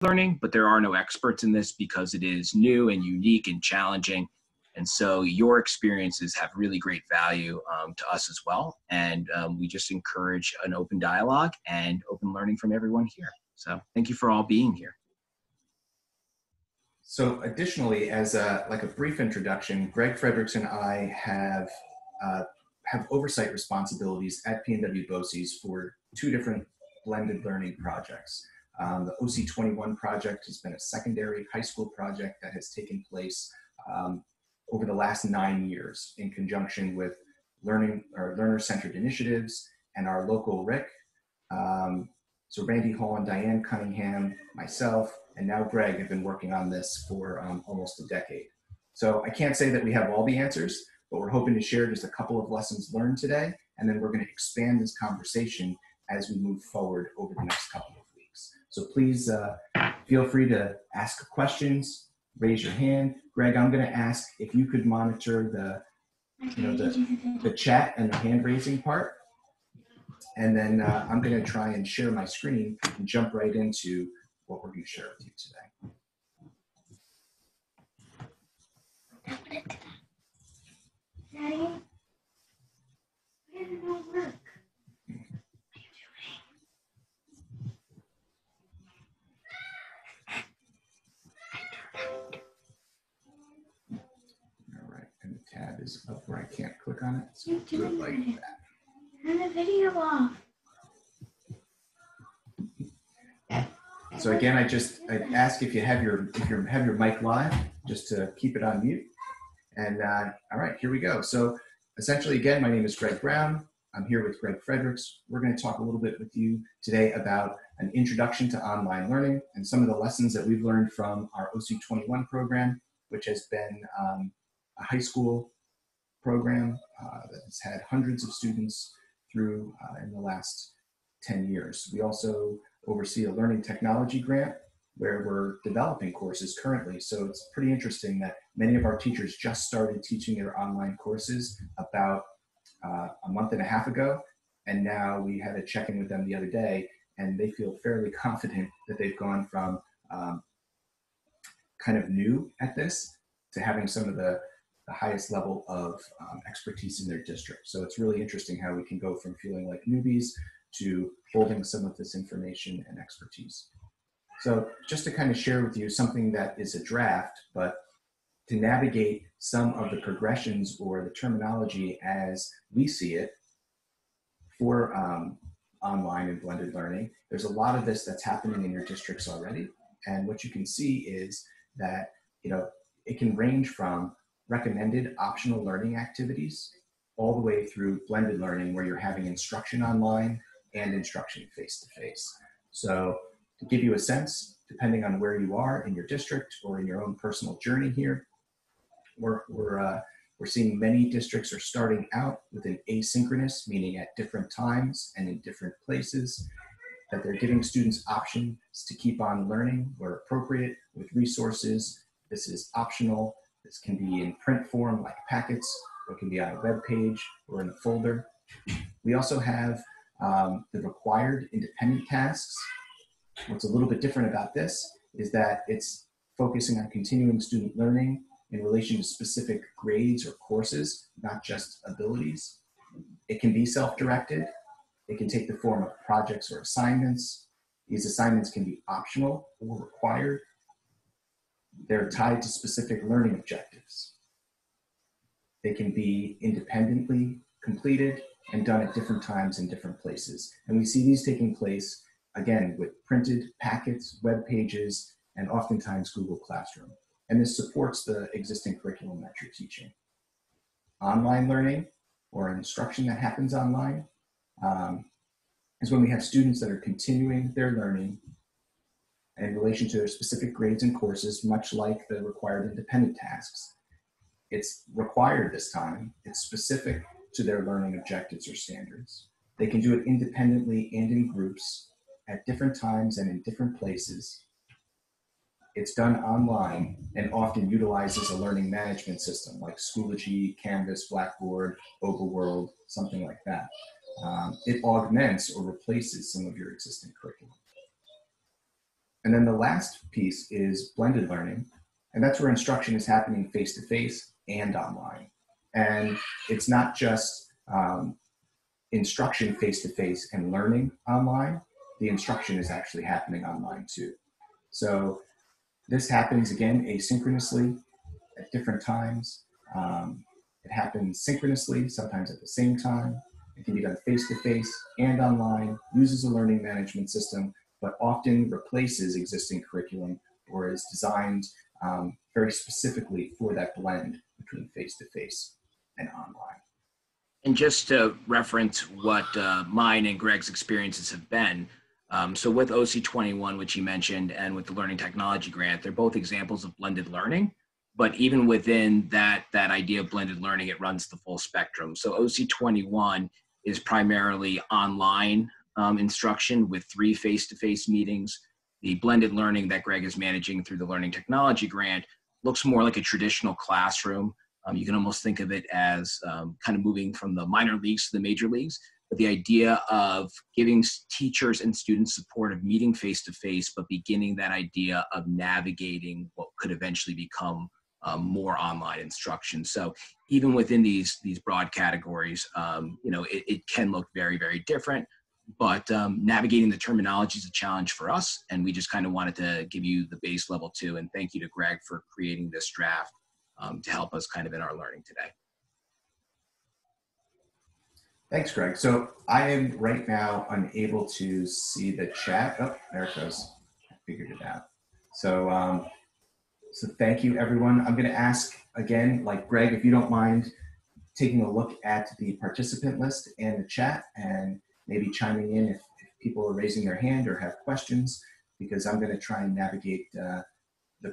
learning, but there are no experts in this because it is new and unique and challenging. And so your experiences have really great value to us as well. And we just encourage an open dialogue and open learning from everyone here. So thank you for all being here. So additionally, as a brief introduction, Greg Fredricks and I have oversight responsibilities at PNW BOCES for two different blended learning projects. The OC21 project has been a secondary high school project that has taken place over the last 9 years in conjunction with learner-centered initiatives and our local RIC. So Randy Hall and Diane Cunningham, myself, and now Greg have been working on this for almost a decade. So I can't say that we have all the answers, but we're hoping to share just a couple of lessons learned today, and then we're going to expand this conversation as we move forward over the next couple of weeks. So please feel free to ask questions, raise your hand. Greg, I'm going to ask if you could monitor the chat and the hand raising part. And then I'm going to try and share my screen and jump right into what we're going to share with you today. Daddy, why did it not work? All right, and the tab is up where I can't click on it. So You're do it like that. Turn the video off. So again, I ask if you have your mic live, just to keep it on mute. And all right, here we go. So essentially, again, my name is Greg Brown. I'm here with Greg Fredricks. We're going to talk a little bit with you today about an introduction to online learning and some of the lessons that we've learned from our OC21 program, which has been a high school program that has had hundreds of students through in the last 10 years. We also oversee a learning technology grant where we're developing courses currently. So it's pretty interesting that many of our teachers just started teaching their online courses about a month and a half ago. And now we had a check-in with them the other day, and they feel fairly confident that they've gone from kind of new at this to having some of the highest level of expertise in their district. So it's really interesting how we can go from feeling like newbies to holding some of this information and expertise. So just to kind of share with you something that is a draft, but to navigate some of the progressions or the terminology as we see it for online and blended learning, there's a lot of this that's happening in your districts already. And what you can see is that, it can range from recommended optional learning activities all the way through blended learning where you're having instruction online and instruction face-to-face. So to give you a sense, depending on where you are in your district or in your own personal journey here, we're seeing many districts are starting out with an asynchronous, meaning at different times and in different places, that they're giving students options to keep on learning where appropriate with resources. This is optional. This can be in print form like packets, or it can be on a web page or in a folder. We also have the required independent tasks. What's a little bit different about this is that it's focusing on continuing student learning in relation to specific grades or courses, not just abilities. It can be self-directed. It can take the form of projects or assignments. These assignments can be optional or required. They're tied to specific learning objectives. They can be independently completed and done at different times in different places. And we see these taking place, again, with printed packets, web pages, and oftentimes Google Classroom. And this supports the existing curriculum that you're teaching. Online learning, or instruction that happens online, is when we have students that are continuing their learning in relation to their specific grades and courses, much like the required independent tasks. It's required this time. It's specific to their learning objectives or standards. They can do it independently and in groups at different times and in different places. It's done online and often utilizes a learning management system like Schoology, Canvas, Blackboard, Overworld, something like that. It augments or replaces some of your existing curriculum. And then the last piece is blended learning. And that's where instruction is happening face-to-face and online. And it's not just instruction face-to-face and learning online. The instruction is actually happening online too. So this happens again asynchronously at different times. It happens synchronously, sometimes at the same time. It can be done face-to-face and online, uses a learning management system, but often replaces existing curriculum or is designed very specifically for that blend between face-to-face and online. And just to reference what mine and Greg's experiences have been, so with OC21, which you mentioned, and with the Learning Technology Grant, they're both examples of blended learning. But even within that idea of blended learning, it runs the full spectrum. So OC21 is primarily online instruction with 3 face-to-face meetings. The blended learning that Greg is managing through the Learning Technology Grant looks more like a traditional classroom. You can almost think of it as kind of moving from the minor leagues to the major leagues. But the idea of giving teachers and students support of meeting face-to-face, but beginning that idea of navigating what could eventually become more online instruction. So even within these broad categories, it can look very, very different. But navigating the terminology is a challenge for us, and we just kind of wanted to give you the base level too. And thank you to Greg for creating this draft to help us kind of in our learning today. Thanks, Greg. So I am right now unable to see the chat. Oh, there it goes. I figured it out. So, so thank you, everyone. I'm going to ask again, like Greg, if you don't mind taking a look at the participant list and the chat and maybe chiming in if people are raising their hand or have questions, because I'm going to try and navigate the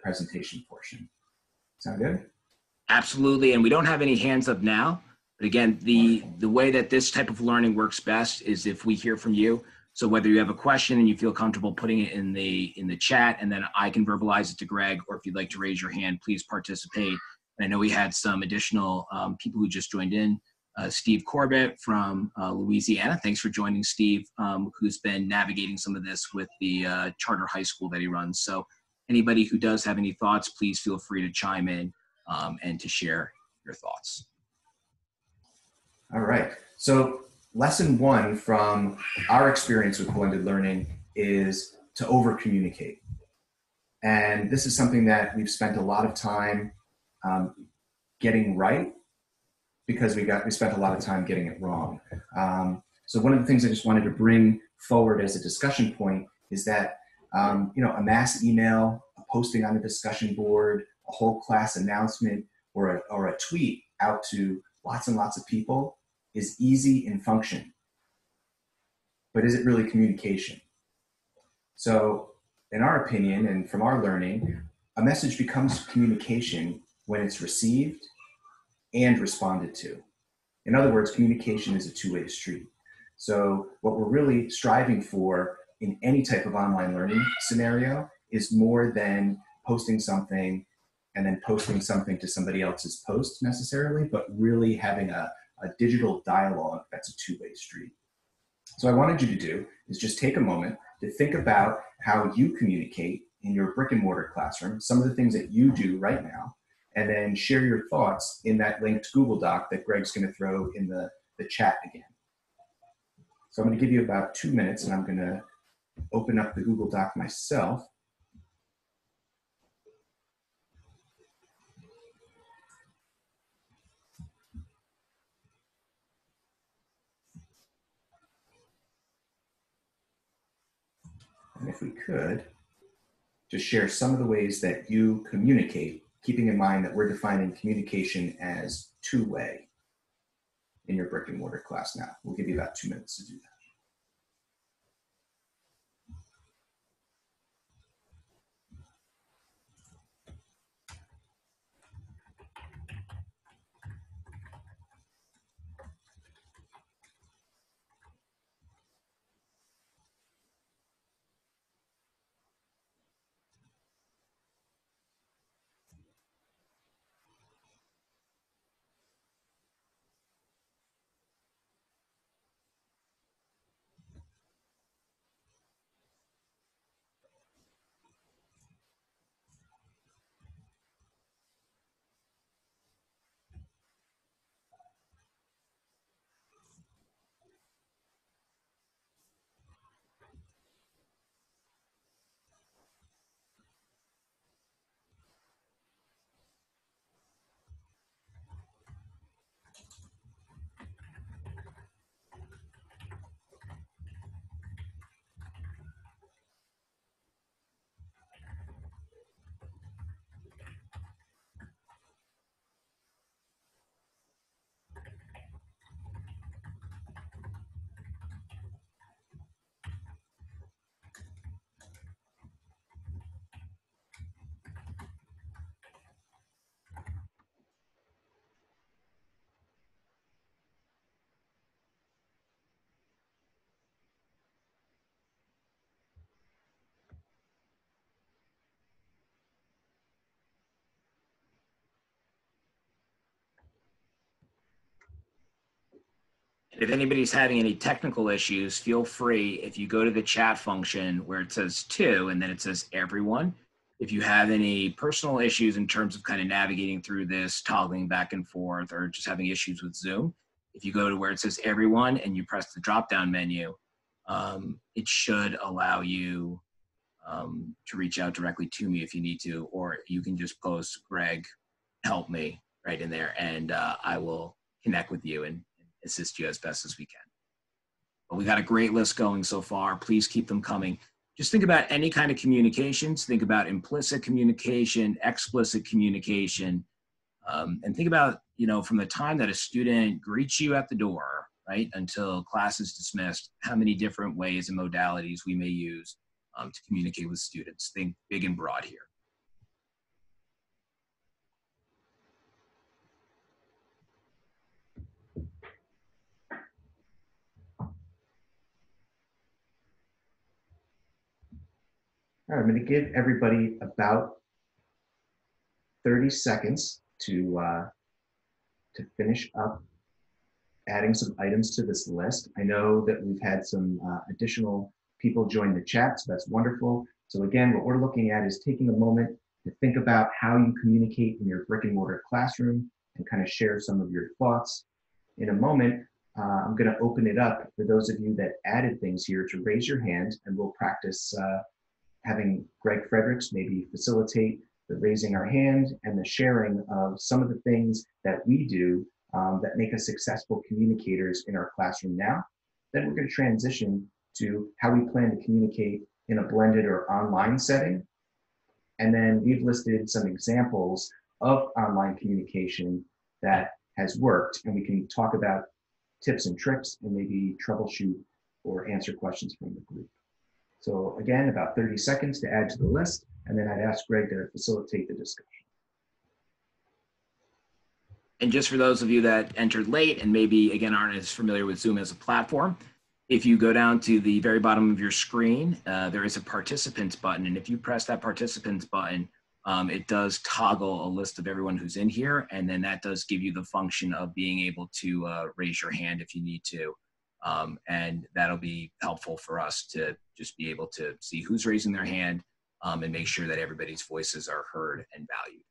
presentation portion. Sound good? Absolutely. And we don't have any hands up now. But again, the way that this type of learning works best is if we hear from you. So whether you have a question and you feel comfortable putting it in the chat, and then I can verbalize it to Greg, or if you'd like to raise your hand, please participate. And I know we had some additional people who just joined in. Steve Corbett from Louisiana. Thanks for joining, Steve, who's been navigating some of this with the charter high school that he runs. So anybody who does have any thoughts, please feel free to chime in and to share your thoughts. All right. So lesson 1 from our experience with blended learning is to over-communicate. And this is something that we've spent a lot of time getting right, because we spent a lot of time getting it wrong. So one of the things I just wanted to bring forward as a discussion point is that a mass email, a posting on a discussion board, a whole class announcement, or a tweet out to lots and lots of people is easy in function. But is it really communication? So in our opinion, and from our learning, a message becomes communication when it's received and responded to. In other words, communication is a two-way street. So what we're really striving for in any type of online learning scenario is more than posting something and then posting something to somebody else's post necessarily, but really having a digital dialogue that's a two-way street. So what I wanted you to do is just take a moment to think about how you communicate in your brick and mortar classroom, some of the things that you do right now, and then share your thoughts in that linked Google Doc that Greg's going to throw in the chat again. So I'm going to give you about 2 minutes, and I'm going to open up the Google Doc myself. And if we could, just share some of the ways that you communicate, keeping in mind that we're defining communication as two-way in your brick and mortar class now. We'll give you about 2 minutes to do that. If anybody's having any technical issues, feel free, if you go to the chat function where it says to, and then it says everyone, if you have any personal issues in terms of kind of navigating through this, toggling back and forth, or just having issues with Zoom, if you go to where it says everyone and you press the drop-down menu, it should allow you to reach out directly to me if you need to, or you can just post Greg, help me right in there, and I will connect with you and assist you as best as we can. But we got a great list going so far. Please keep them coming. Just think about any kind of communications. Think about implicit communication, explicit communication, and think about, you know, from the time that a student greets you at the door, right, until class is dismissed, how many different ways and modalities we may use to communicate with students. Think big and broad here. All right, I'm going to give everybody about 30 seconds to finish up adding some items to this list. I know that we've had some additional people join the chat, so that's wonderful. So again, what we're looking at is taking a moment to think about how you communicate in your brick and mortar classroom and kind of share some of your thoughts. In a moment, I'm going to open it up for those of you that added things here to raise your hand, and we'll practice having Greg Fredricks maybe facilitate the raising our hand and the sharing of some of the things that we do that make us successful communicators in our classroom now. Then we're going to transition to how we plan to communicate in a blended or online setting. And then we've listed some examples of online communication that has worked, and we can talk about tips and tricks and maybe troubleshoot or answer questions from the group. So again, about 30 seconds to add to the list, and then I'd ask Greg to facilitate the discussion. And just for those of you that entered late and maybe, again, aren't as familiar with Zoom as a platform, if you go down to the very bottom of your screen, there is a participants button. And if you press that participants button, it does toggle a list of everyone who's in here. And then that does give you the function of being able to raise your hand if you need to. And that'll be helpful for us to just be able to see who's raising their hand and make sure that everybody's voices are heard and valued.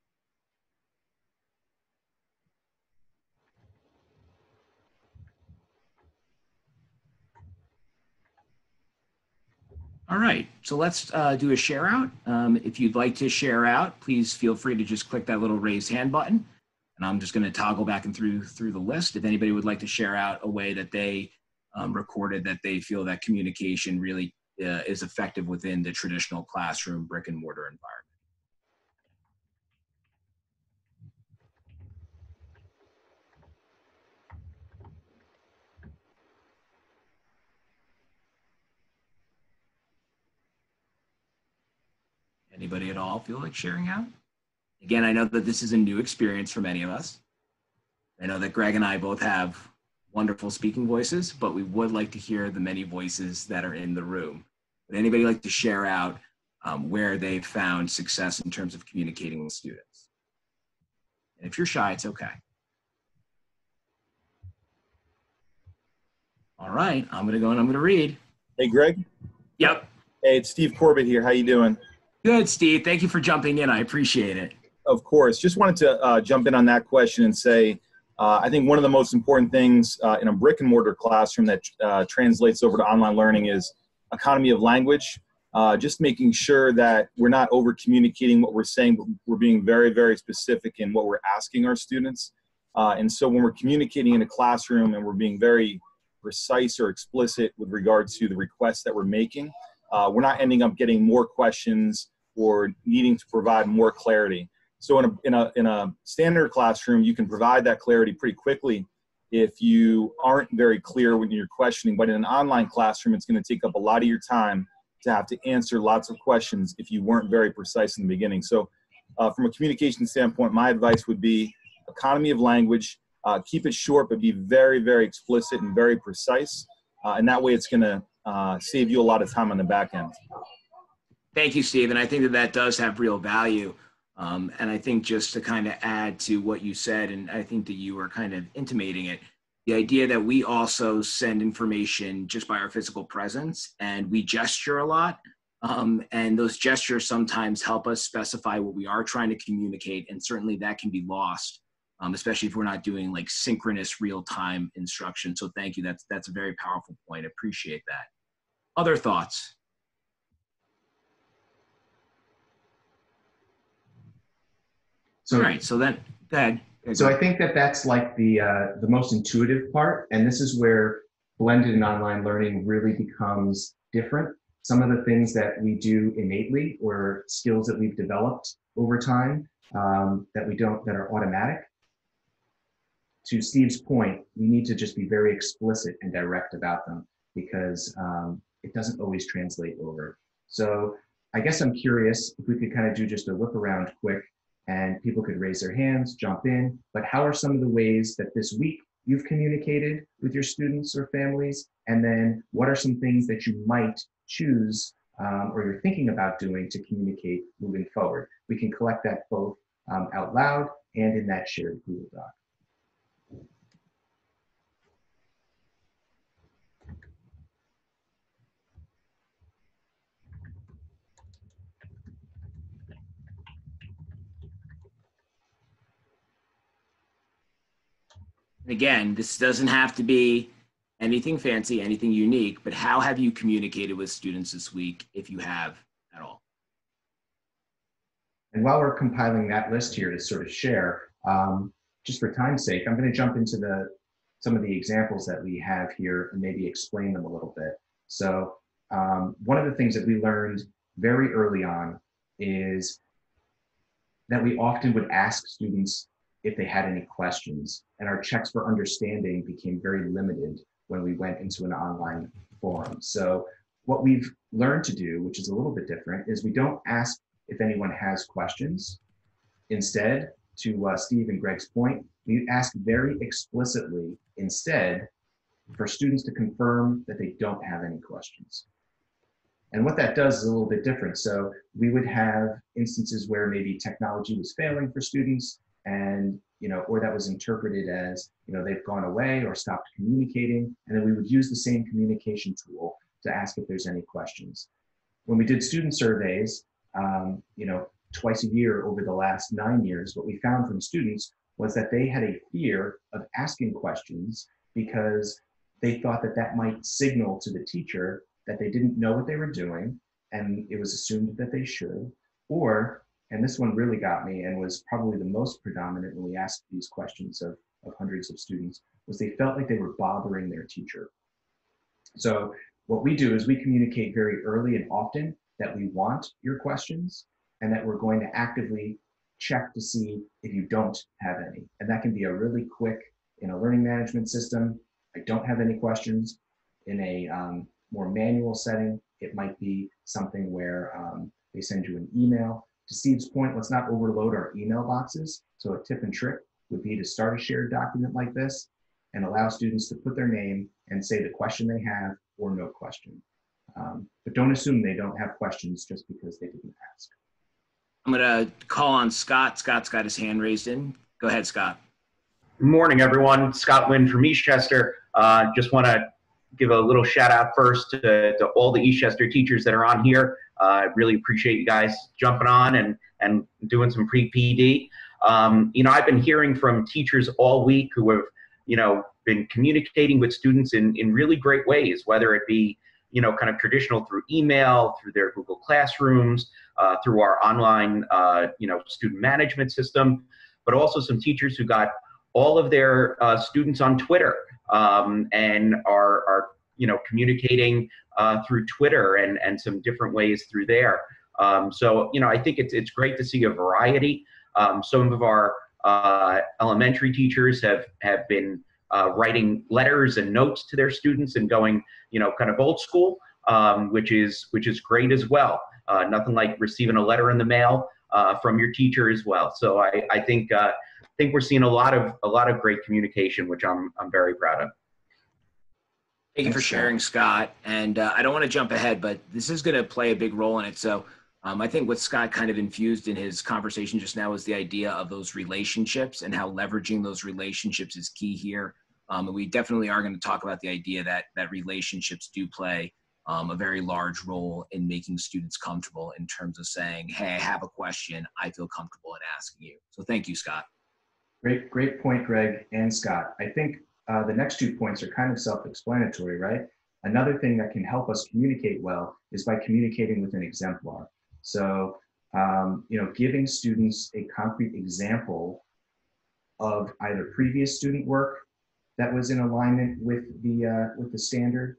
All right, so let's do a share out. If you'd like to share out, please feel free to just click that little raise hand button. And I'm just gonna toggle back and through the list. If anybody would like to share out a way that they recorded that they feel that communication really is effective within the traditional classroom brick and mortar environment. Anybody at all feel like sharing out? Again, I know that this is a new experience for many of us. I know that Greg and I both have wonderful speaking voices, but we would like to hear the many voices that are in the room. Would anybody like to share out where they've found success in terms of communicating with students? And if you're shy, it's okay. All right, I'm gonna go and I'm gonna read. Hey, Greg. Yep. Hey, it's Steve Corbett here. How you doing? Good, Steve. Thank you for jumping in. I appreciate it. Of course. Just wanted to jump in on that question and say, I think one of the most important things in a brick and mortar classroom that translates over to online learning is economy of language. Just making sure that we're not over communicating what we're saying, but we're being very, very specific in what we're asking our students. And so when we're communicating in a classroom and we're being very precise or explicit with regard to the requests that we're making, we're not ending up getting more questions or needing to provide more clarity. So in a standard classroom, you can provide that clarity pretty quickly if you aren't very clear when you're questioning. But in an online classroom, it's going to take up a lot of your time to have to answer lots of questions if you weren't very precise in the beginning. So from a communication standpoint, my advice would be economy of language, keep it short, but be very, very explicit and very precise. And that way it's going to save you a lot of time on the back end. Thank you, Steve. And I think that that does have real value. And I think just to kind of add to what you said, and I think that you were kind of intimating it, The idea that we also send information just by our physical presence, and we gesture a lot. And those gestures sometimes help us specify what we are trying to communicate. And certainly that can be lost, especially if we're not doing like synchronous real-time instruction. So thank you. That's a very powerful point. I appreciate that. Other thoughts? All right, so then, go ahead. So I think that that's like the most intuitive part, and this is where blended and online learning really becomes different. Some of the things that we do innately or skills that we've developed over time that are automatic. To Steve's point, we need to just be very explicit and direct about them because it doesn't always translate over. So I guess I'm curious if we could kind of do just a whip around quick and people could raise their hands, jump in, but how are some of the ways that this week you've communicated with your students or families? And then what are some things that you might choose or you're thinking about doing to communicate moving forward? We can collect that both out loud and in that shared Google Doc. Again, this doesn't have to be anything fancy, anything unique, but how have you communicated with students this week, if you have at all? And while we're compiling that list here to sort of share, just for time's sake, I'm going to jump into some of the examples that we have here and maybe explain them a little bit. So one of the things that we learned very early on is that we often would ask students if they had any questions, and our checks for understanding became very limited when we went into an online forum. So what we've learned to do, which is a little bit different, is we don't ask if anyone has questions. Instead, to Steve and Greg's point, we ask very explicitly instead for students to confirm that they don't have any questions. And what that does is a little bit different. So we would have instances where maybe technology was failing for students and, or that was interpreted as, they've gone away or stopped communicating. And then we would use the same communication tool to ask if there's any questions. When we did student surveys, twice a year over the last 9 years, what we found from students was that they had a fear of asking questions because they thought that that might signal to the teacher that they didn't know what they were doing and it was assumed that they should, or, and this one really got me and was probably the most predominant when we asked these questions of hundreds of students, was they felt like they were bothering their teacher. So what we do is we communicate very early and often that we want your questions and that we're going to actively check to see if you don't have any. And that can be a really quick, in a learning management system, I don't have any questions. In a more manual setting, it might be something where they send you an email. To Steve's point, let's not overload our email boxes. So a tip and trick would be to start a shared document like this and allow students to put their name and say the question they have or no question. But don't assume they don't have questions just because they didn't ask. I'm going to call on Scott. Scott's got his hand raised in. Go ahead, Scott. Good morning, everyone. Scott Wynn from Eastchester. Just want to give a little shout out first to all the Eastchester teachers that are on here. I really appreciate you guys jumping on and doing some pre-PD. I've been hearing from teachers all week who have, been communicating with students in really great ways, whether it be, kind of traditional through email, through their Google Classrooms, through our online, student management system, but also some teachers who got all of their students on Twitter and are communicating through Twitter and some different ways through there. So I think it's great to see a variety. Some of our elementary teachers have been writing letters and notes to their students and going, kind of old school, which is great as well. Nothing like receiving a letter in the mail from your teacher as well. So I think we're seeing a lot of great communication, which I'm very proud of. Thank you for sharing, Scott. And I don't want to jump ahead, but this is going to play a big role in it. So I think what Scott kind of infused in his conversation just now is the idea of those relationships and how leveraging those relationships is key here. And we definitely are going to talk about the idea that relationships do play a very large role in making students comfortable in terms of saying, hey, I have a question, I feel comfortable in asking you. So thank you, Scott. Great point, Greg and Scott. I think the next 2 points are kind of self-explanatory, right? Another thing that can help us communicate well is by communicating with an exemplar. So, giving students a concrete example of either previous student work that was in alignment with the standard,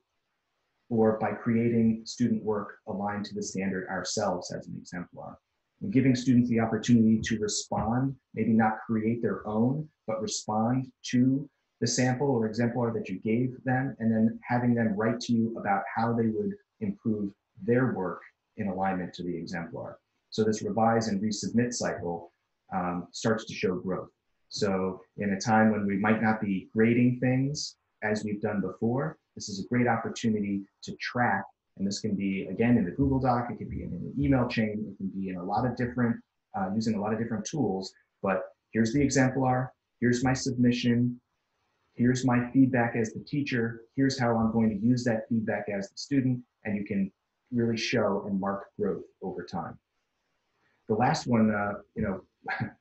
or by creating student work aligned to the standard ourselves as an exemplar. And giving students the opportunity to respond, maybe not create their own, but respond to the sample or exemplar that you gave them, and then having them write to you about how they would improve their work in alignment to the exemplar. So this revise and resubmit cycle starts to show growth. So in a time when we might not be grading things as we've done before, this is a great opportunity to track, and this can be, again, in the Google Doc, it can be in an email chain, it can be in a lot of different, using a lot of different tools, but here's the exemplar, here's my submission, here's my feedback as the teacher, here's how I'm going to use that feedback as the student, and you can really show and mark growth over time. The last one,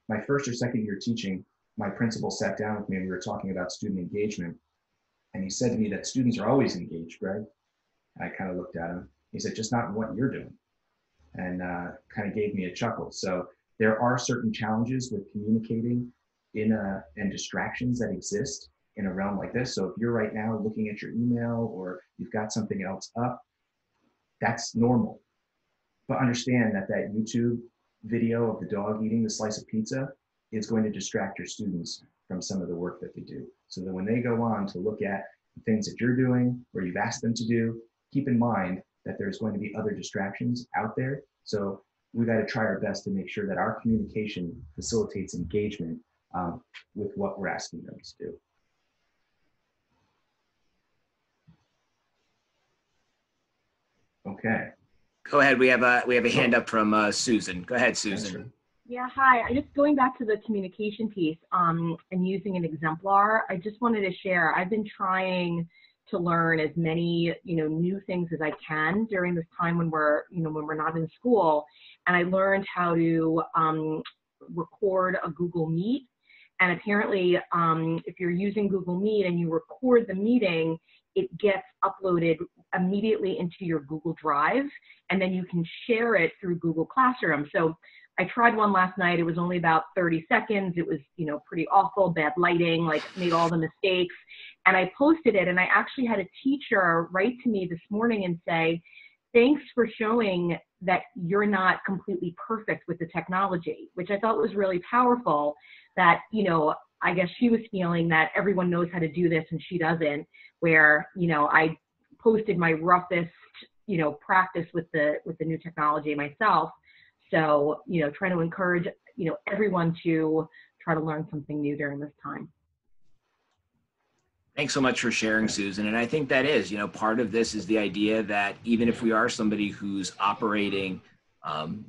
my first or second year teaching, my principal sat down with me and we were talking about student engagement. And he said to me that students are always engaged, Greg. And I kind of looked at him. He said, just not what you're doing. And kind of gave me a chuckle. So there are certain challenges with communicating and distractions that exist in a realm like this. So if you're right now looking at your email or you've got something else up, that's normal. But understand that that YouTube video of the dog eating the slice of pizza is going to distract your students from some of the work that they do. So that when they go on to look at the things that you're doing or you've asked them to do, keep in mind that there's going to be other distractions out there. So we got to try our best to make sure that our communication facilitates engagement with what we're asking them to do. Okay. Go ahead. We have a hand up from Susan. Go ahead, Susan. Yeah, hi. I just going back to the communication piece and using an exemplar. I just wanted to share. I've been trying to learn as many new things as I can during this time when we're not in school, and I learned how to record a Google Meet. And apparently, if you're using Google Meet and you record the meeting, it gets uploaded immediately into your Google Drive, and then you can share it through Google Classroom. So I tried one last night. It was only about 30 seconds. It was, pretty awful, bad lighting, like made all the mistakes. And I posted it, and I actually had a teacher write to me this morning and say, thanks for showing that you're not completely perfect with the technology, which I thought was really powerful, that, I guess she was feeling that everyone knows how to do this and she doesn't, where, I posted my roughest, practice with the new technology myself. So, trying to encourage, everyone to try to learn something new during this time. Thanks so much for sharing, Susan. And I think that is, part of this is the idea that even if we are somebody who's operating, I'm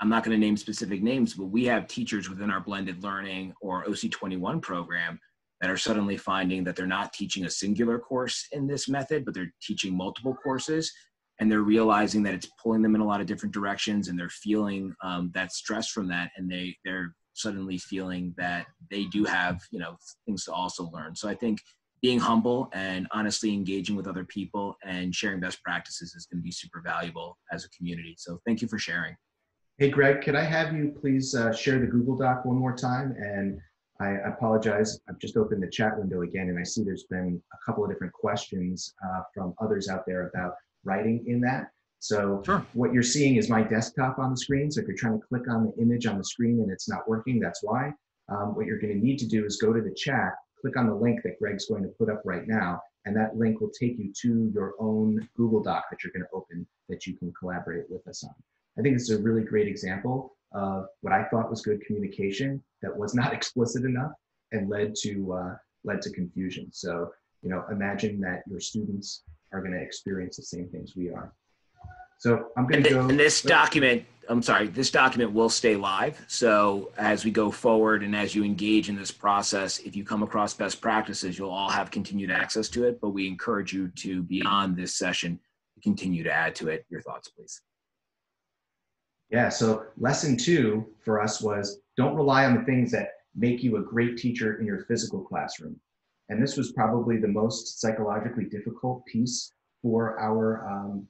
not going to name specific names, but we have teachers within our blended learning or OC21 program that are suddenly finding that they're not teaching a singular course in this method, but they're teaching multiple courses. And they're realizing that it's pulling them in a lot of different directions, and they're feeling that stress from that. And they're suddenly feeling that they do have, things to also learn. So I think being humble and honestly engaging with other people and sharing best practices is going to be super valuable as a community. So thank you for sharing. Hey, Greg, could I have you please share the Google Doc one more time? And I apologize, I've just opened the chat window again, and I see there's been a couple of different questions from others out there about writing in that. So sure. What you're seeing is my desktop on the screen. So if you're trying to click on the image on the screen and it's not working, that's why. What you're going to need to do is go to the chat, click on the link that Greg's going to put up right now, and that link will take you to your own Google Doc that you're going to open that you can collaborate with us on. I think it's a really great example of what I thought was good communication that was not explicit enough and led to confusion. So, imagine that your students are going to experience the same things we are. So I'm going to go. And this document, I'm sorry, this document will stay live. So as we go forward and as you engage in this process, if you come across best practices, you'll all have continued access to it. But we encourage you to, beyond this session, continue to add to it. Your thoughts, please. Yeah, so lesson 2 for us was don't rely on the things that make you a great teacher in your physical classroom. And this was probably the most psychologically difficult piece for our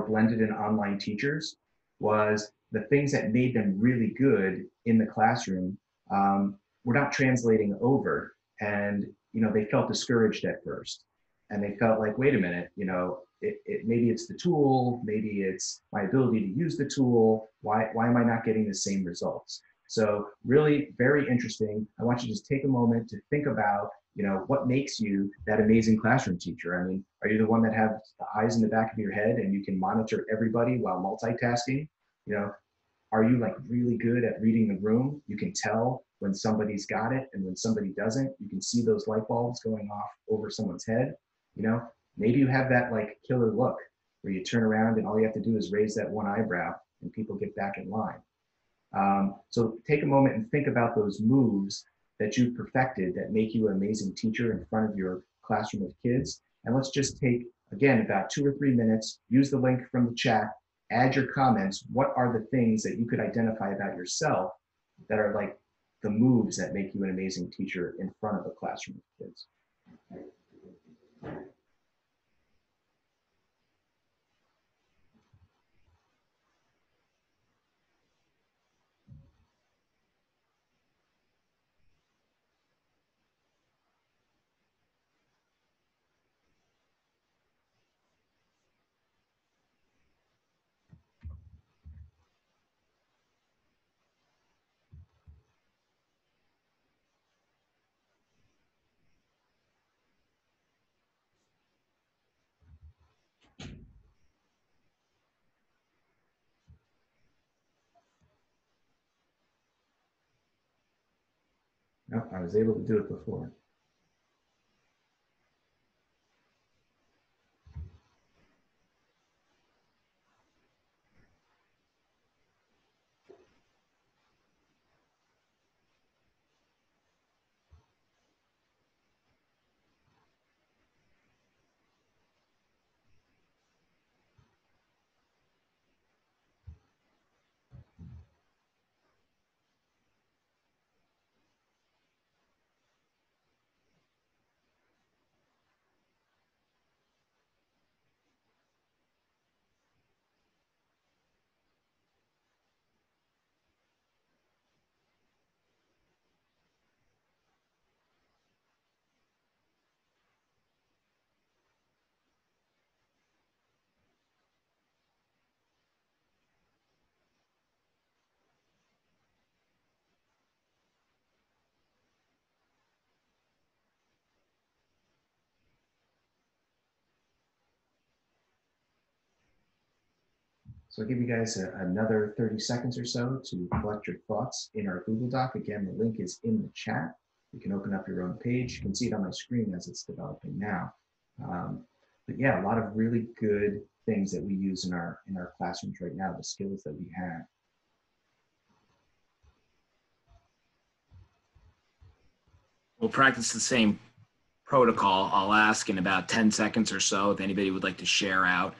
blended and online teachers, was the things that made them really good in the classroom were not translating over. And, you know, they felt discouraged at first. And they felt like, wait a minute, you know, maybe it's the tool, maybe it's my ability to use the tool. Why am I not getting the same results? So really very interesting. I want you to just take a moment to think about, you know, what makes you that amazing classroom teacher? I mean, are you the one that has the eyes in the back of your head and you can monitor everybody while multitasking? You know, are you like really good at reading the room? You can tell when somebody's got it and when somebody doesn't. You can see those light bulbs going off over someone's head. You know, maybe you have that like killer look where you turn around and all you have to do is raise that one eyebrow and people get back in line. So take a moment and think about those moves that you've perfected that make you an amazing teacher in front of your classroom of kids. And let's just take, again, about 2 or 3 minutes, use the link from the chat, add your comments. What are the things that you could identify about yourself that are like the moves that make you an amazing teacher in front of a classroom of kids? No, I was able to do it before. So I'll give you guys another 30 seconds or so to collect your thoughts in our Google Doc. Again, the link is in the chat. You can open up your own page. You can see it on my screen as it's developing now. But yeah, a lot of really good things that we use in our classrooms right now, the skills that we have. We'll practice the same protocol. I'll ask in about 10 seconds or so if anybody would like to share out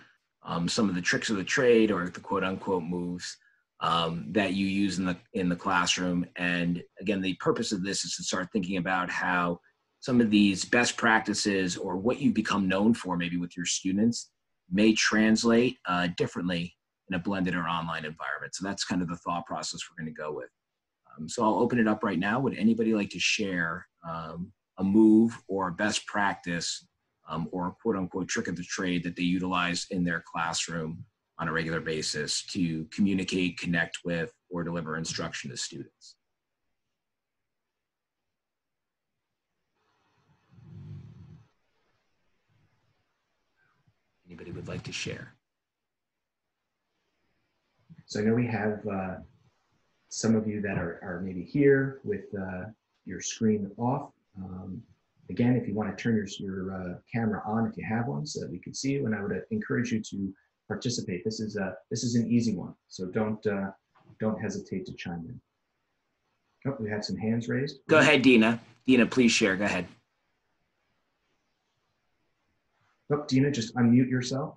some of the tricks of the trade or the quote unquote moves that you use in the classroom. And again, the purpose of this is to start thinking about how some of these best practices or what you've become known for maybe with your students may translate differently in a blended or online environment. So that's kind of the thought process we're going to go with. So I'll open it up right now. Would anybody like to share a move or a best practice or a quote unquote trick of the trade that they utilize in their classroom on a regular basis to communicate, connect with, or deliver instruction to students? Anybody would like to share? So I know we have some of you that are maybe here with your screen off. Again, if you want to turn your camera on if you have one so that we can see you, and I would encourage you to participate. This is an easy one, so don't hesitate to chime in. Oh, we had some hands raised. Go ahead, Dina. Dina, please share. Go ahead. Oh, Dina, just unmute yourself.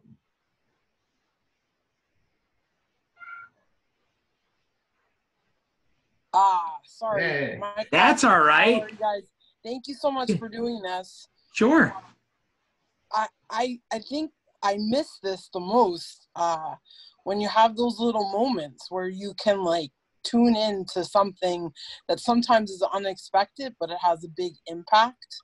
Sorry. Hey. That's all right. How are you guys? Thank you so much for doing this. Sure. I think I miss this the most when you have those little moments where you can like tune in to something that sometimes is unexpected, but it has a big impact.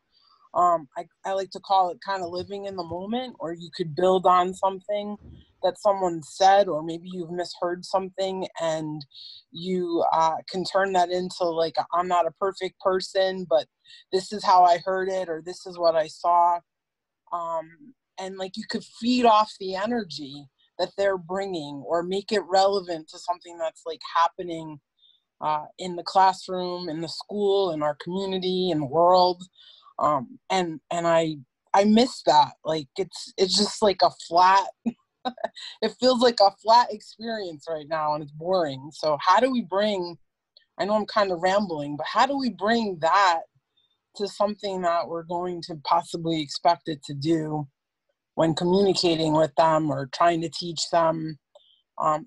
I like to call it kind of living in the moment, or you could build on something that someone said, or maybe you've misheard something and you can turn that into like, I'm not a perfect person, but this is how I heard it, or this is what I saw. And like you could feed off the energy that they're bringing, or make it relevant to something that's like happening in the classroom, in the school, in our community, in the world. And I miss that. Like it's just like a flat, it feels like a flat experience right now, and it's boring. So how do we bring, I know I'm kind of rambling, but how do we bring that to something that we're going to possibly expect it to do when communicating with them or trying to teach them,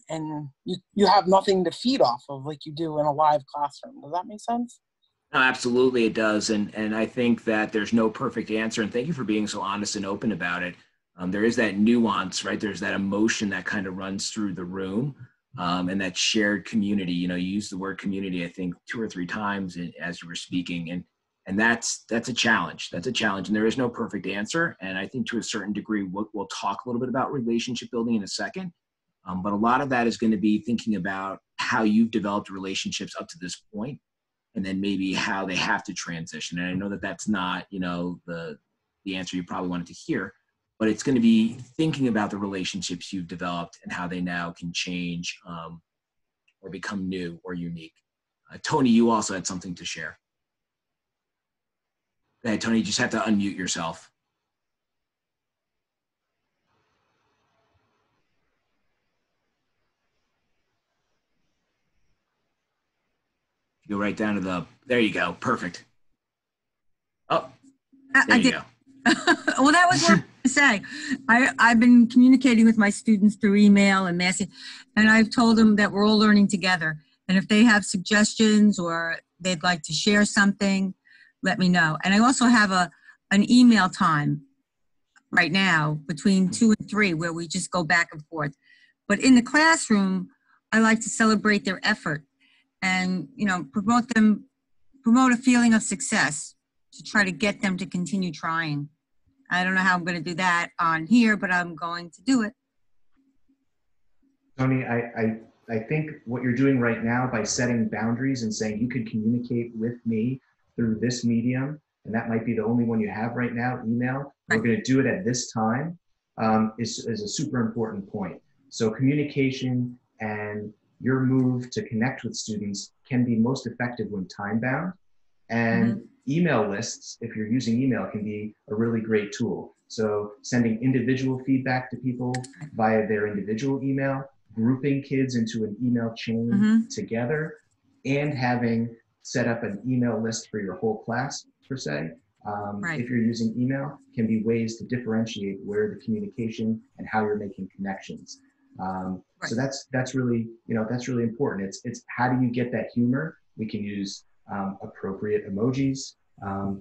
and you have nothing to feed off of like you do in a live classroom? Does that make sense? No, absolutely it does. And I think that there's no perfect answer. And thank you for being so honest and open about it. There is that nuance, right? There's that emotion that kind of runs through the room, and that shared community. You know, you used the word community, I think 2 or 3 times as you were speaking. And that's a challenge. That's a challenge. And there is no perfect answer. And I think to a certain degree, we'll talk a little bit about relationship building in a second. But a lot of that is going to be thinking about how you've developed relationships up to this point, and then maybe how they have to transition. And I know that that's not, you know, the answer you probably wanted to hear, but it's going to be thinking about the relationships you've developed and how they now can change or become new or unique. Tony, you also had something to share. Go ahead, Tony, you just have to unmute yourself. Go right down to there you go. Perfect. Oh, there you go. Well, that was what I was going to say. I've been communicating with my students through email and messaging, and I've told them that we're all learning together. And if they have suggestions or they'd like to share something, let me know. And I also have an email time right now between 2 and 3 where we just go back and forth. But in the classroom, I like to celebrate their effort and, you know, promote a feeling of success to try to get them to continue trying. I don't know how I'm going to do that on here, but I'm going to do it. Tony, I think what you're doing right now by setting boundaries and saying you can communicate with me through this medium, and that might be the only one you have right now, email, we're going to do it at this time, is a super important point. So communication and your move to connect with students can be most effective when time bound. And email lists, if you're using email, can be a really great tool. So sending individual feedback to people via their individual email, grouping kids into an email chain together, and having set up an email list for your whole class, per se. If you're using email, can be ways to differentiate where the communication and how you're making connections. So that's really, you know, that's really important. It's how do you get that humor? We can use appropriate emojis.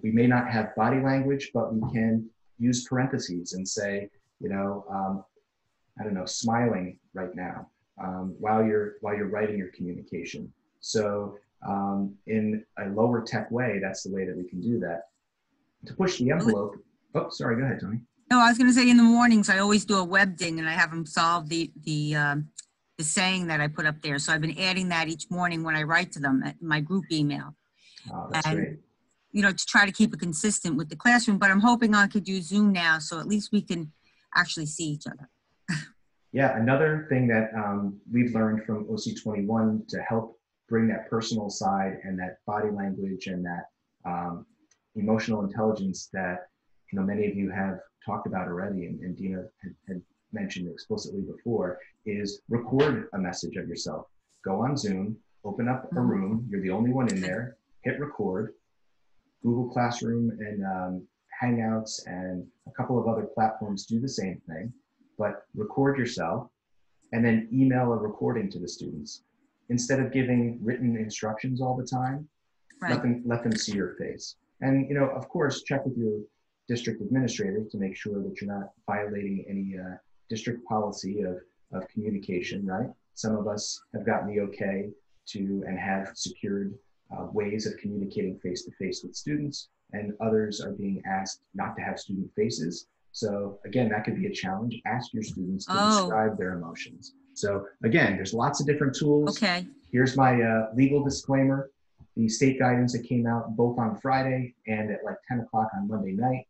We may not have body language, but we can use parentheses and say, you know, I don't know, smiling right now while you're writing your communication. So in a lower tech way, that's the way that we can do that. To push the envelope. Oh, sorry. Go ahead, Tony. No, I was going to say in the mornings I always do a web ding and I have them solve the saying that I put up there. So I've been adding that each morning when I write to them at my group email. Oh, that's great. You know, to try to keep it consistent with the classroom, but I'm hoping I could do Zoom now, so at least we can actually see each other. Yeah, another thing that we've learned from OC21 to help bring that personal side and that body language and that emotional intelligence that, you know, many of you have talked about already, and Dina had mentioned explicitly before, is record a message of yourself. Go on Zoom, open up a room, you're the only one in there, hit record. Google Classroom and Hangouts and a couple of other platforms do the same thing, but record yourself and then email a recording to the students. Instead of giving written instructions all the time, Right. let them see your face. And, you know, of course, check with your district administrator to make sure that you're not violating any district policy of communication, right? Some of us have gotten the okay to and have secured ways of communicating face-to-face with students, and others are being asked not to have student faces. So again, that could be a challenge. Ask your students to describe their emotions. So again, there's lots of different tools. Okay. Here's my legal disclaimer. The state guidance that came out both on Friday and at like 10 o'clock on Monday night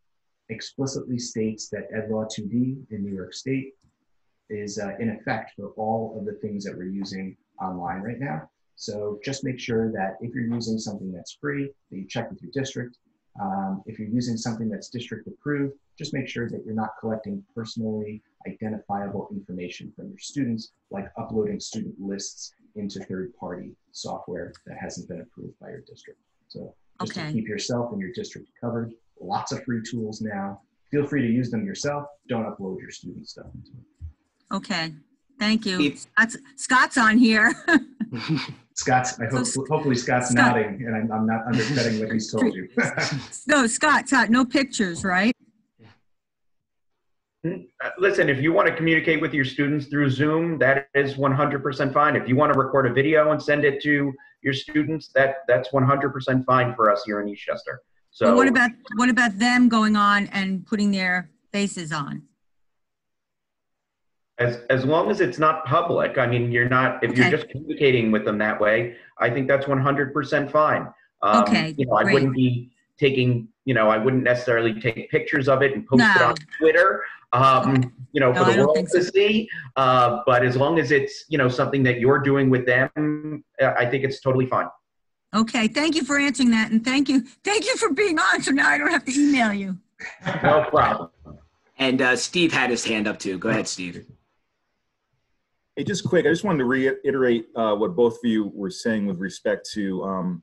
explicitly states that Ed Law 2D in New York State is in effect for all of the things that we're using online right now. So just make sure that if you're using something that's free, that you check with your district. If you're using something that's district approved, just make sure that you're not collecting personally identifiable information from your students, like uploading student lists into third-party software that hasn't been approved by your district. So just to keep yourself and your district covered, lots of free tools now. Feel free to use them yourself. Don't upload your student stuff into it. Okay, thank you. Scott's on here. Hopefully Scott's nodding and I'm not undercutting what he's told you. No, Scott, no pictures, right? Listen, if you want to communicate with your students through Zoom, that is 100% fine. If you want to record a video and send it to your students, that's 100% fine for us here in Eastchester. So well, what about them going on and putting their faces on? As long as it's not public, I mean, you're not, if you're just communicating with them that way, I think that's 100% fine. You know, I wouldn't be taking, you know, I wouldn't necessarily take pictures of it and post it on Twitter, you know, for the world to see. But as long as it's, you know, something that you're doing with them, I think it's totally fine. Okay, thank you for answering that, and thank you for being on. So now I don't have to email you. No problem. And Steve had his hand up too. Go ahead, Steve. Hey, just quick, I just wanted to reiterate what both of you were saying with respect to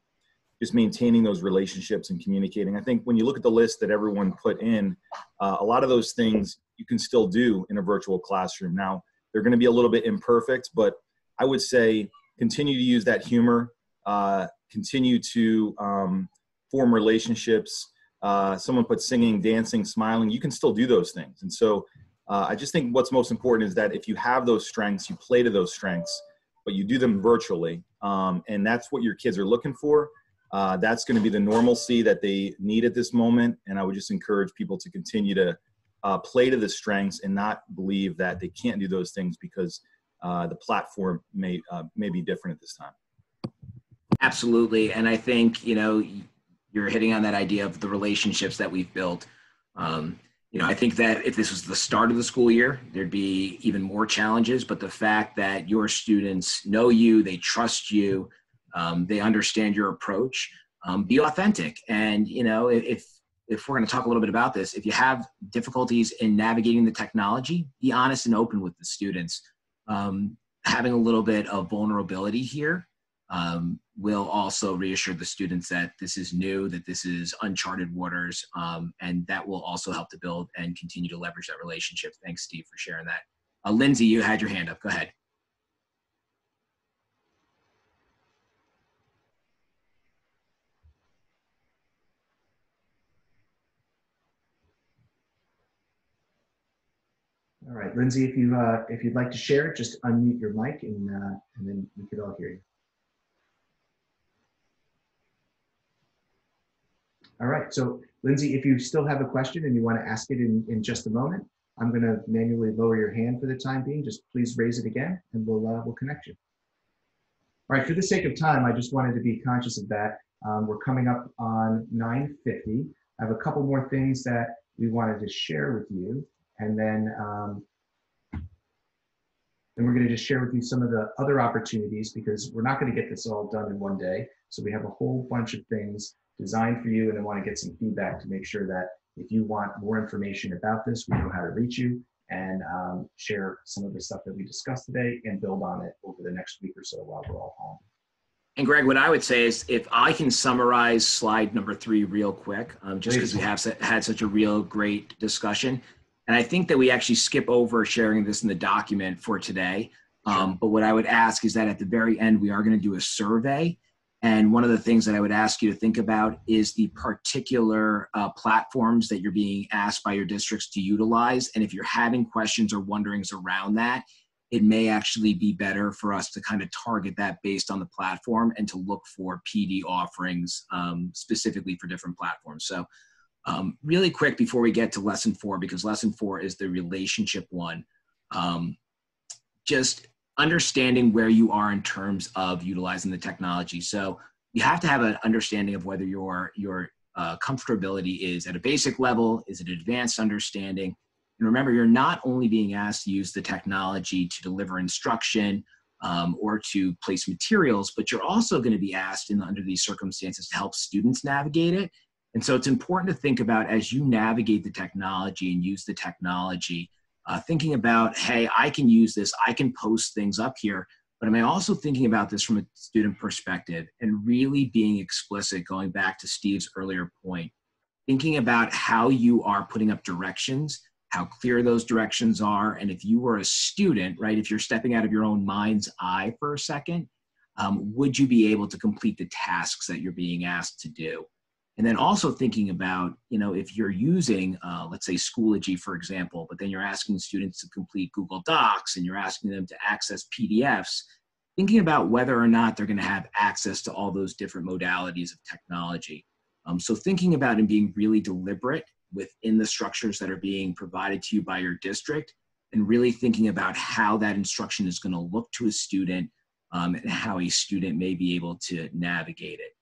just maintaining those relationships and communicating. I think when you look at the list that everyone put in, a lot of those things you can still do in a virtual classroom. Now, they're going to be a little bit imperfect, but I would say continue to use that humor, continue to form relationships. Someone put singing, dancing, smiling. You can still do those things. And so I just think what's most important is that if you have those strengths, you play to those strengths, but you do them virtually. And that's what your kids are looking for. That's going to be the normalcy that they need at this moment. And I would just encourage people to continue to play to the strengths and not believe that they can't do those things because the platform may be different at this time. Absolutely. And I think, you know, you're hitting on that idea of the relationships that we've built. You know, I think that if this was the start of the school year, there'd be even more challenges, but the fact that your students know you, they trust you, they understand your approach, be authentic. And, you know, if we're going to talk a little bit about this, if you have difficulties in navigating the technology, be honest and open with the students. Having a little bit of vulnerability here will also reassure the students that this is new, that this is uncharted waters, and that will also help to build and continue to leverage that relationship. Thanks, Steve, for sharing that. Lindsay, you had your hand up. Go ahead. All right, Lindsay, if you'd like to share, just unmute your mic and then we could all hear you. All right, so Lindsay, if you still have a question and you want to ask it in just a moment, I'm going to manually lower your hand for the time being. Just please raise it again and we'll connect you. All right, for the sake of time, I just wanted to be conscious of that. We're coming up on 9:50. I have a couple more things that we wanted to share with you, and then we're going to just share with you some of the other opportunities, because we're not going to get this all done in one day. So we have a whole bunch of things designed for you, and I want to get some feedback to make sure that if you want more information about this, we know how to reach you. and share some of the stuff that we discussed today and build on it over the next week or so while we're all home. And Greg, what I would say is if I can summarize slide number 3 real quick, just because we have had such a real great discussion. And I think that we actually skip over sharing this in the document for today. Sure. But what I would ask is that at the very end, we are going to do a survey. And one of the things that I would ask you to think about is the particular platforms that you're being asked by your districts to utilize. And if you're having questions or wonderings around that, it may actually be better for us to kind of target that based on the platform and to look for PD offerings specifically for different platforms. So really quick before we get to lesson 4, because lesson 4 is the relationship one, just understanding where you are in terms of utilizing the technology. So you have to have an understanding of whether your comfortability is at a basic level, is it advanced understanding. And remember, you're not only being asked to use the technology to deliver instruction or to place materials, but you're also going to be asked under these circumstances to help students navigate it. And so it's important to think about as you navigate the technology and use the technology, thinking about, hey, I can use this, I can post things up here, but am I also thinking about this from a student perspective and really being explicit, going back to Steve's earlier point, thinking about how you are putting up directions, how clear those directions are, and if you were a student, right, if you're stepping out of your own mind's eye for a second, would you be able to complete the tasks that you're being asked to do? And then also thinking about, if you're using, let's say Schoology, for example, but then you're asking students to complete Google Docs and you're asking them to access PDFs, thinking about whether or not they're going to have access to all those different modalities of technology. So thinking about and being really deliberate within the structures that are being provided to you by your district, and really thinking about how that instruction is going to look to a student and how a student may be able to navigate it.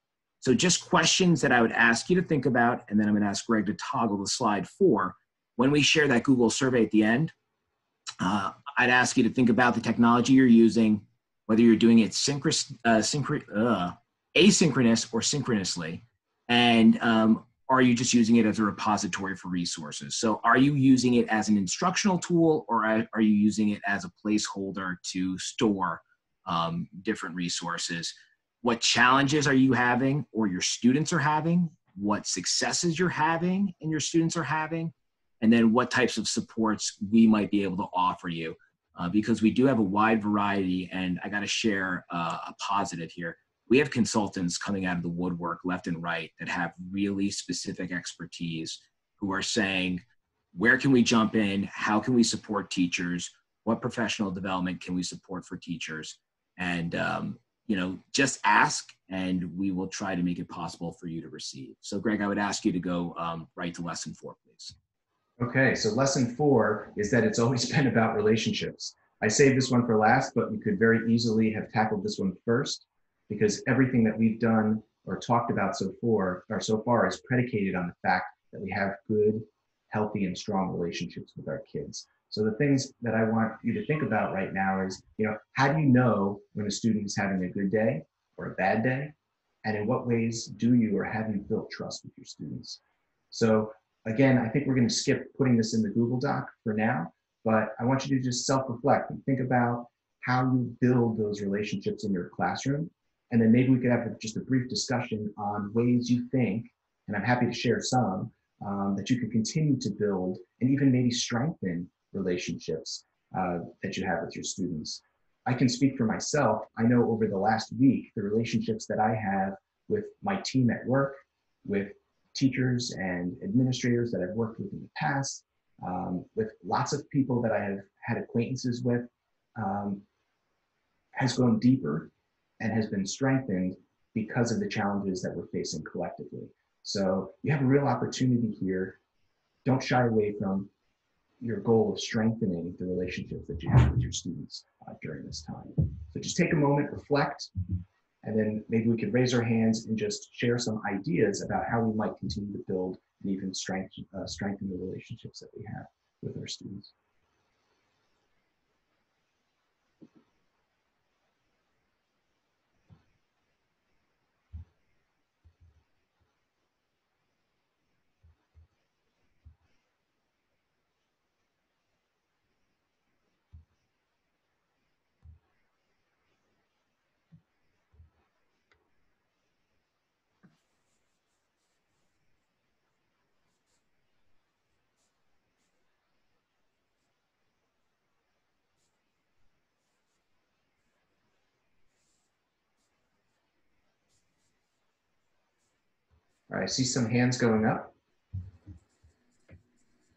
So just questions that I would ask you to think about, and then I'm going to ask Greg to toggle to slide 4. When we share that Google survey at the end, I'd ask you to think about the technology you're using, whether you're doing it asynchronous or synchronously, and are you just using it as a repository for resources? So are you using it as an instructional tool, or are you using it as a placeholder to store different resources? What challenges are you having or your students are having? What successes you're having and your students are having? And then what types of supports we might be able to offer you. Because we do have a wide variety, and I gotta share a positive here. We have consultants coming out of the woodwork left and right that have really specific expertise who are saying, where can we jump in? How can we support teachers? What professional development can we support for teachers? And just ask, and we will try to make it possible for you to receive. So Greg, I would ask you to go right to lesson 4, please. Okay, so lesson 4 is that it's always been about relationships. I saved this one for last, but we could very easily have tackled this one first, because everything that we've done or talked about so far is predicated on the fact that we have good, healthy, and strong relationships with our kids. So the things that I want you to think about right now is, how do you know when a student is having a good day or a bad day? And in what ways do you or have you built trust with your students? So again, I think we're going to skip putting this in the Google Doc for now, but I want you to just self-reflect and think about how you build those relationships in your classroom. And then maybe we could have just a brief discussion on ways you think, and I'm happy to share some, that you can continue to build and even maybe strengthen relationships that you have with your students. I can speak for myself. I know over the last week, the relationships that I have with my team at work, with teachers and administrators that I've worked with in the past, with lots of people that I have had acquaintances with, has grown deeper and has been strengthened because of the challenges that we're facing collectively. So you have a real opportunity here. Don't shy away from your goal of strengthening the relationships that you have with your students during this time. So just take a moment, reflect, and then maybe we could raise our hands and just share some ideas about how we might continue to build and even strengthen the relationships that we have with our students. All right, I see some hands going up.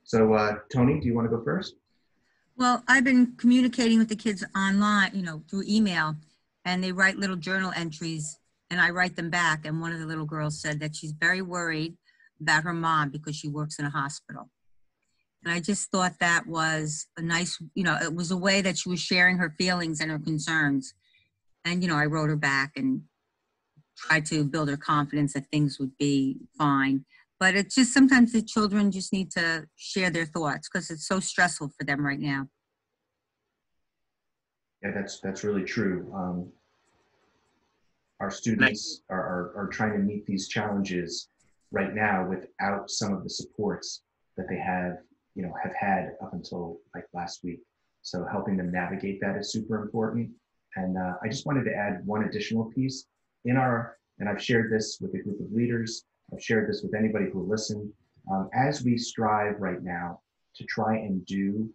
So Tony, do you want to go first? Well, I've been communicating with the kids online, through email, and they write little journal entries and I write them back. And one of the little girls said that she's very worried about her mom because she works in a hospital. And I just thought that was a nice, it was a way that she was sharing her feelings and her concerns. And, I wrote her back and tried to build her confidence that things would be fine. But it's just sometimes the children just need to share their thoughts because it's so stressful for them right now. Yeah, that's really true. Our students are trying to meet these challenges right now without some of the supports that they have had up until like last week. So helping them navigate that is super important. And I just wanted to add one additional piece and I've shared this with a group of leaders. I've shared this with anybody who listened. As we strive right now to try and do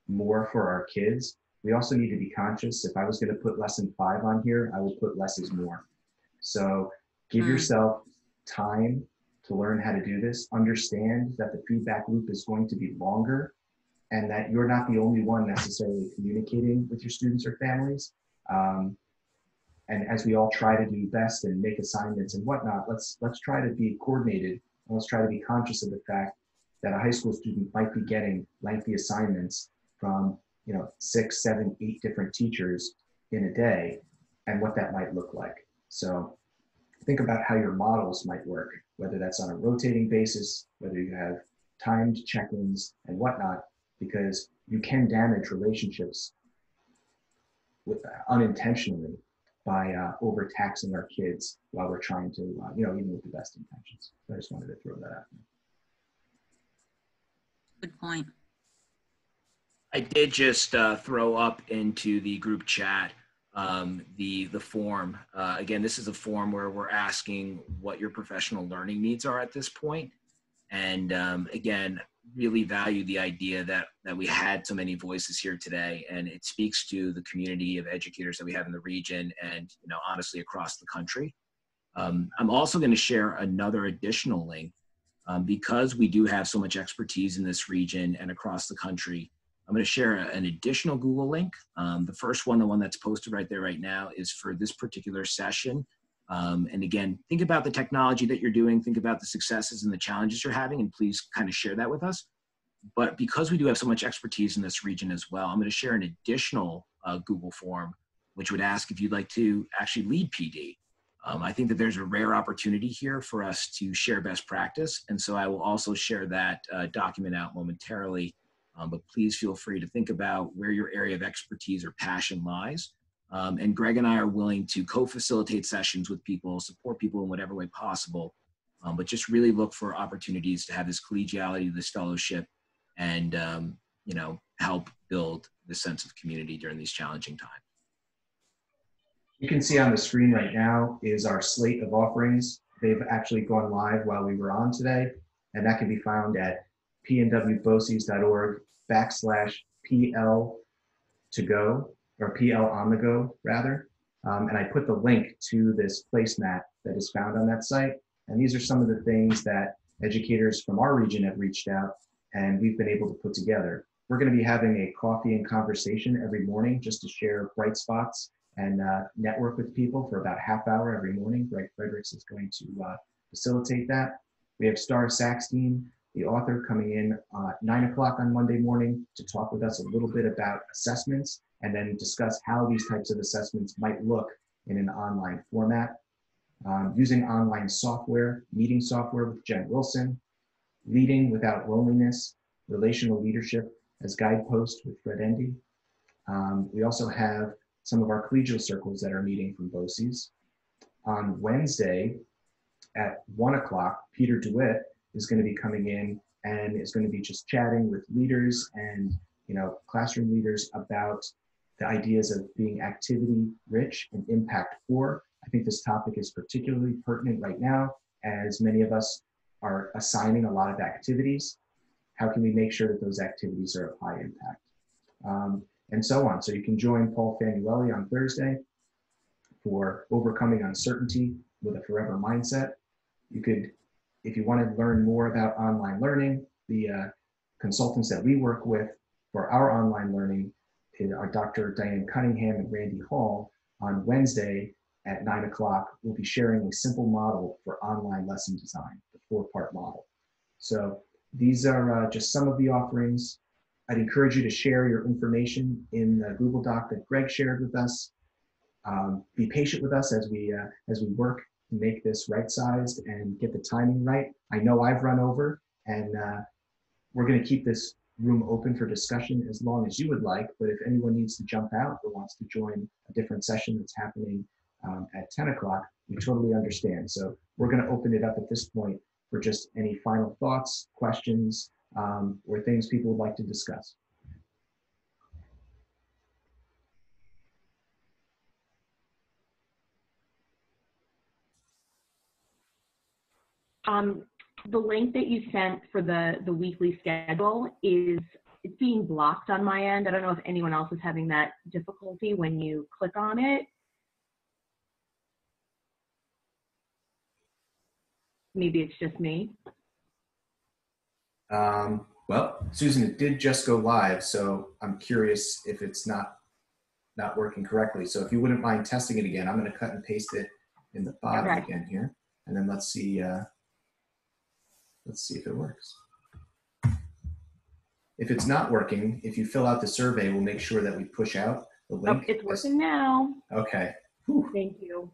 more for our kids, we also need to be conscious. If I was going to put lesson 5 on here, I would put less is more. So give yourself time to learn how to do this. Understand that the feedback loop is going to be longer and that you're not the only one necessarily communicating with your students or families. And as we all try to do best and make assignments and whatnot, let's try to be coordinated and let's try to be conscious of the fact that a high school student might be getting lengthy assignments from 6, 7, 8 different teachers in a day and what that might look like. So think about how your models might work, whether that's on a rotating basis, whether you have timed check-ins and whatnot, because you can damage relationships unintentionally by overtaxing our kids while we're trying to, even with the best intentions. So I just wanted to throw that out there. Good point. I did just throw up into the group chat the form. Again, this is a form where we're asking what your professional learning needs are at this point. And again, really value the idea that we had so many voices here today, and it speaks to the community of educators that we have in the region and honestly across the country. I'm also going to share another additional link because we do have so much expertise in this region and across the country. I'm going to share an additional Google link. The first one, the one that's posted right there right now, is for this particular session. And again, think about the technology that you're doing, think about the successes and the challenges you're having, and please kind of share that with us. But because we do have so much expertise in this region as well, I'm going to share an additional Google form, which would ask if you'd like to actually lead PD. I think that there's a rare opportunity here for us to share best practice. And so I will also share that document out momentarily. But please feel free to think about where your area of expertise or passion lies. And Greg and I are willing to co-facilitate sessions with people, support people in whatever way possible, but just really look for opportunities to have this collegiality, this fellowship, and help build the sense of community during these challenging times. You can see on the screen right now is our slate of offerings. They've actually gone live while we were on today, and that can be found at pnwboces.org/PL to go, or PL on the go rather. And I put the link to this placemat that is found on that site. And these are some of the things that educators from our region have reached out and we've been able to put together. We're going to be having a coffee and conversation every morning just to share bright spots and network with people for about a half hour every morning. Greg Fredricks is going to facilitate that. We have Star Saxton, the author, coming in 9 o'clock on Monday morning to talk with us a little bit about assessments and then discuss how these types of assessments might look in an online format. Using online software, meeting software with Jen Wilson, leading without loneliness, relational leadership as guidepost with Fred Endy. We also have some of our collegial circles that are meeting from BOCES. On Wednesday at 1 o'clock, Peter DeWitt is going to be coming in and is going to be just chatting with leaders and classroom leaders about the ideas of being activity rich and impact poor. I think this topic is particularly pertinent right now as many of us are assigning a lot of activities. How can we make sure that those activities are of high impact? And so on. So you can join Paul Fanuelli on Thursday for overcoming uncertainty with a forever mindset. if you want to learn more about online learning, the consultants that we work with for our online learning are Dr. Diane Cunningham and Randy Hall. On Wednesday at 9 o'clock, we'll be sharing a simple model for online lesson design, the 4-part model. So these are just some of the offerings. I'd encourage you to share your information in the Google Doc that Greg shared with us. Be patient with us as we work to make this right-sized and get the timing right. I know I've run over, and we're going to keep this room open for discussion as long as you would like, but if anyone needs to jump out or wants to join a different session that's happening at 10 o'clock, we totally understand. So we're going to open it up at this point for just any final thoughts, questions, or things people would like to discuss. The link that you sent for the weekly schedule it's being blocked on my end. I don't know if anyone else is having that difficulty when you click on it. Maybe it's just me. Well, Susan, it did just go live, so I'm curious if it's not working correctly. So if you wouldn't mind testing it again, I'm going to cut and paste it in the bottom again here, and then let's see if it works. If it's not working, if you fill out the survey, we'll make sure that we push out the link. Oh, it's working now. Okay. Whew. Thank you.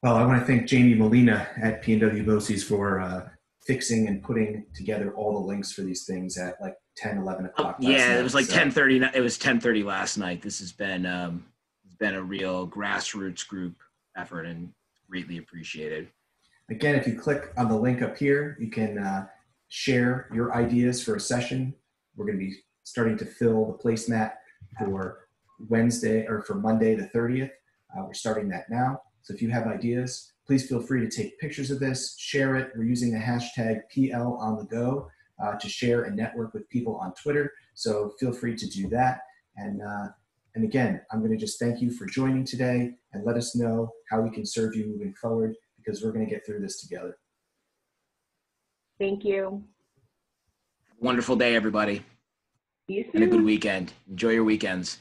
Well, I want to thank Jamie Molina at P&W BOCES for fixing and putting together all the links for these things at like 10, 11 o'clock. Yeah, it was like 10:30. It was 10:30 last night. This has been a real grassroots group effort and greatly appreciated. Again, if you click on the link up here, you can share your ideas for a session. We're going to be starting to fill the placemat for Wednesday or for Monday the 30th. We're starting that now. So if you have ideas, please feel free to take pictures of this, share it. We're using the hashtag PLOnTheGo to share and network with people on Twitter. So feel free to do that. And again, I'm going to just thank you for joining today and let us know how we can serve you moving forward, because we're going to get through this together. Thank you. Wonderful day, everybody. See you soon. And a good weekend. Enjoy your weekends.